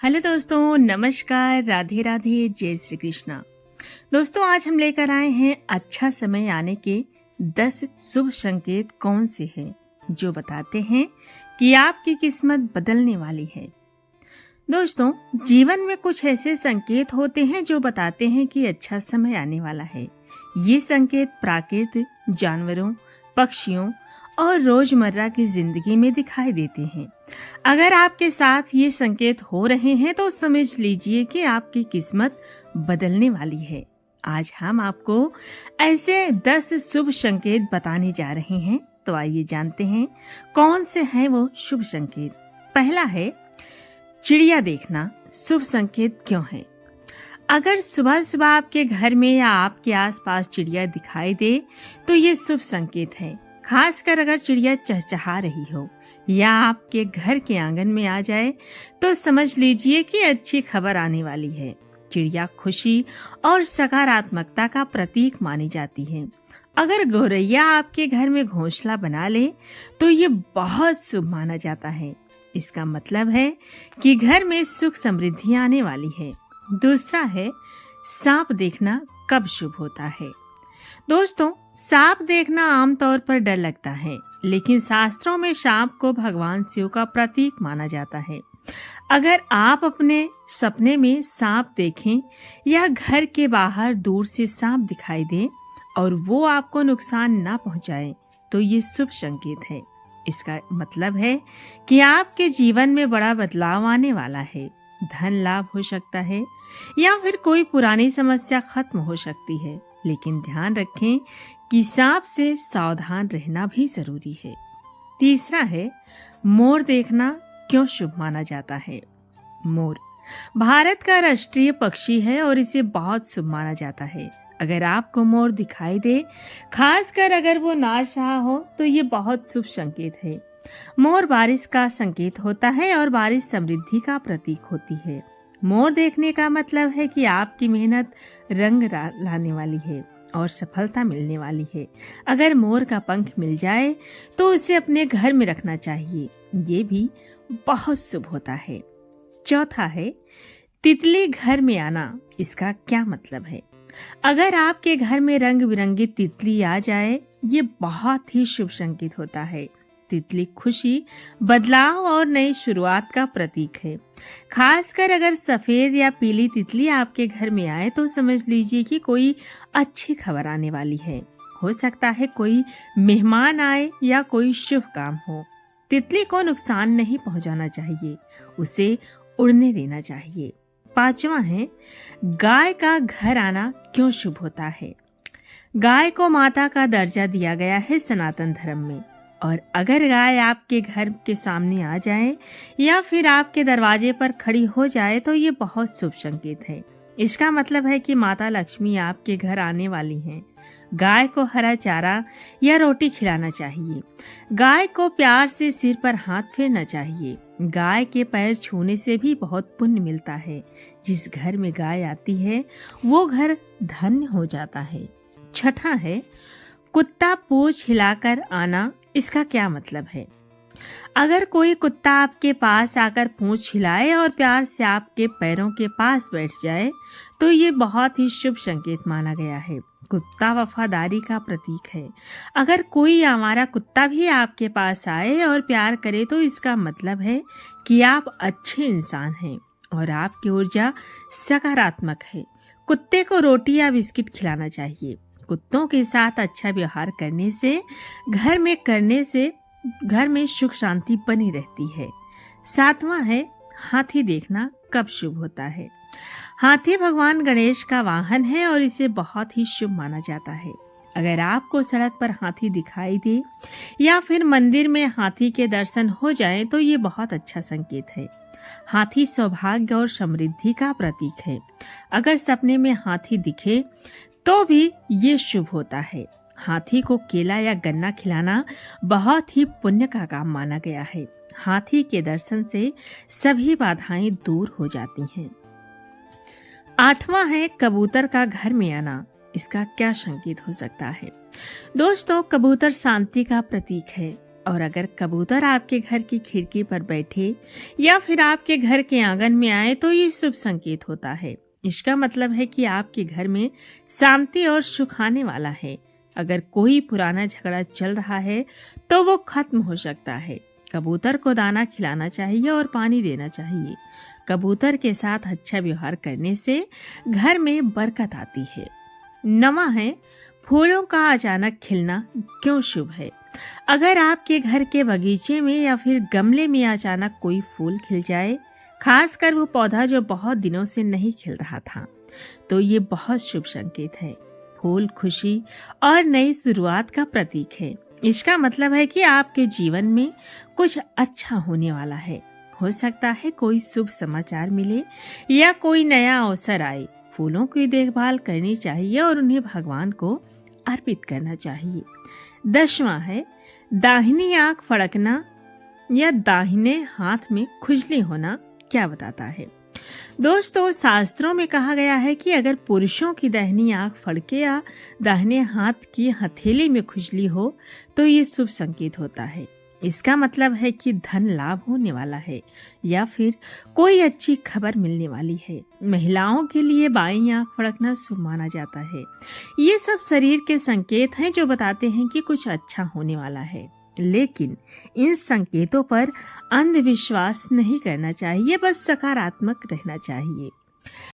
Hello दोस्तों, नमस्कार, राधे राधे, जय श्री कृष्णा। दोस्तों, आज हम लेकर आए हैं अच्छा समय आने के 10 शुभ संकेत कौन से हैं जो बताते हैं कि आपकी किस्मत बदलने वाली है। दोस्तों, जीवन में कुछ ऐसे संकेत होते हैं जो बताते हैं कि अच्छा समय आने वाला है। ये संकेत प्रकृति, जानवरों, पक्षियों और रोजमर्रा की जिंदगी में दिखाई देते हैं। अगर आपके साथ ये संकेत हो रहे हैं तो समझ लीजिए कि आपकी किस्मत बदलने वाली है। आज हम आपको ऐसे 10 शुभ संकेत बताने जा रहे हैं, तो आइए जानते हैं कौन से हैं वो शुभ संकेत। पहला है चिड़िया देखना। शुभ संकेत क्यों है? अगर सुबह सुबह आपके घर में या आपके आसपास चिड़िया दिखाई दे तो ये शुभ संकेत है। खासकर अगर चिड़िया चहचहा रही हो या आपके घर के आंगन में आ जाए तो समझ लीजिए कि अच्छी खबर आने वाली है। चिड़िया खुशी और सकारात्मकता का प्रतीक मानी जाती है। अगर गौरैया आपके घर में घोंसला बना ले तो ये बहुत शुभ माना जाता है। इसका मतलब है कि घर में सुख समृद्धि आने वाली है। दूसरा है सांप देखना कब शुभ होता है। दोस्तों, सांप देखना आमतौर पर डर लगता है, लेकिन शास्त्रों में सांप को भगवान शिव का प्रतीक माना जाता है। अगर आप अपने सपने में सांप देखें या घर के बाहर दूर से सांप दिखाई दे और वो आपको नुकसान ना पहुंचाए तो ये शुभ संकेत है। इसका मतलब है कि आपके जीवन में बड़ा बदलाव आने वाला है। धन लाभ हो सकता है या फिर कोई पुरानी समस्या खत्म हो सकती है, लेकिन ध्यान रखें कि सांप से सावधान रहना भी जरूरी है। तीसरा है मोर देखना क्यों शुभ माना जाता है। मोर भारत का राष्ट्रीय पक्षी है और इसे बहुत शुभ माना जाता है। अगर आपको मोर दिखाई दे, खासकर अगर वो नाच रहा हो, तो ये बहुत शुभ संकेत है। मोर बारिश का संकेत होता है और बारिश समृद्धि का प्रतीक होती है। मोर देखने का मतलब है कि आपकी मेहनत रंग लाने वाली है और सफलता मिलने वाली है। अगर मोर का पंख मिल जाए तो उसे अपने घर में रखना चाहिए। ये भी बहुत शुभ होता है। चौथा है तितली घर में आना। इसका क्या मतलब है? अगर आपके घर में रंग बिरंगी तितली आ जाए, ये बहुत ही शुभ संकेत होता है। तितली खुशी, बदलाव और नई शुरुआत का प्रतीक है। खासकर अगर सफेद या पीली तितली आपके घर में आए तो समझ लीजिए कि कोई अच्छी खबर आने वाली है। हो सकता है कोई मेहमान आए या कोई शुभ काम हो। तितली को नुकसान नहीं पहुंचाना चाहिए, उसे उड़ने देना चाहिए। पांचवा है गाय का घर आना क्यों शुभ होता है। गाय को माता का दर्जा दिया गया है सनातन धर्म में, और अगर गाय आपके घर के सामने आ जाए या फिर आपके दरवाजे पर खड़ी हो जाए तो ये बहुत शुभ संकेत है। इसका मतलब है कि माता लक्ष्मी आपके घर आने वाली हैं। गाय को हरा चारा या रोटी खिलाना चाहिए। गाय को प्यार से सिर पर हाथ फेरना चाहिए। गाय के पैर छूने से भी बहुत पुण्य मिलता है। जिस घर में गाय आती है वो घर धन्य हो जाता है। छठा है कुत्ता पूंछ हिलाकर आना। इसका क्या मतलब है? अगर कोई कुत्ता आपके पास आकर पूंछ हिलाए और प्यार से आपके पैरों के पास बैठ जाए तो ये बहुत ही शुभ संकेत माना गया है। कुत्ता वफादारी का प्रतीक है। अगर कोई आवारा कुत्ता भी आपके पास आए और प्यार करे तो इसका मतलब है कि आप अच्छे इंसान हैं और आपकी ऊर्जा सकारात्मक है। कुत्ते को रोटी या बिस्किट खिलाना चाहिए। कुत्तों के साथ अच्छा व्यवहार करने से घर में सुख शांति बनी रहती है। सातवां है हाथी देखना कब शुभ होता है। हाथी भगवान गणेश का वाहन है और इसे बहुत ही शुभ माना जाता है। अगर आपको सड़क पर हाथी दिखाई दे या फिर मंदिर में हाथी के दर्शन हो जाएं तो ये बहुत अच्छा संकेत है। हाथी सौभाग्य और समृद्धि का प्रतीक है। अगर सपने में हाथी दिखे तो भी ये शुभ होता है। हाथी को केला या गन्ना खिलाना बहुत ही पुण्य का काम माना गया है। हाथी के दर्शन से सभी बाधाएं दूर हो जाती हैं। आठवां है कबूतर का घर में आना। इसका क्या संकेत हो सकता है? दोस्तों, कबूतर शांति का प्रतीक है। और अगर कबूतर आपके घर की खिड़की पर बैठे या फिर आपके घर के आंगन में आए तो ये शुभ संकेत होता है। इसका मतलब है कि आपके घर में शांति और सुख आने वाला है। अगर कोई पुराना झगड़ा चल रहा है तो वो खत्म हो सकता है। कबूतर को दाना खिलाना चाहिए और पानी देना चाहिए। कबूतर के साथ अच्छा व्यवहार करने से घर में बरकत आती है। 9वां है, फूलों का अचानक खिलना क्यों शुभ है। अगर आपके घर के बगीचे में या फिर गमले में अचानक कोई फूल खिल जाए, खासकर वो पौधा जो बहुत दिनों से नहीं खिल रहा था, तो ये बहुत शुभ संकेत है। फूल खुशी और नई शुरुआत का प्रतीक है। इसका मतलब है कि आपके जीवन में कुछ अच्छा होने वाला है। हो सकता है कोई शुभ समाचार मिले या कोई नया अवसर आए। फूलों की देखभाल करनी चाहिए और उन्हें भगवान को अर्पित करना चाहिए। 10वां है, दाहिनी आंख फड़कना या दाहिने हाथ में खुजली होना क्या बताता है। दोस्तों, शास्त्रों में कहा गया है कि अगर पुरुषों की दाहिनी आंख फड़के या दाहिने हाथ की हथेली में खुजली हो तो ये शुभ संकेत होता है। इसका मतलब है कि धन लाभ होने वाला है या फिर कोई अच्छी खबर मिलने वाली है। महिलाओं के लिए बाईं आंख फड़कना शुभ माना जाता है। ये सब शरीर के संकेत हैं जो बताते हैं कि कुछ अच्छा होने वाला है, लेकिन इन संकेतों पर अंधविश्वास नहीं करना चाहिए, बस सकारात्मक रहना चाहिए।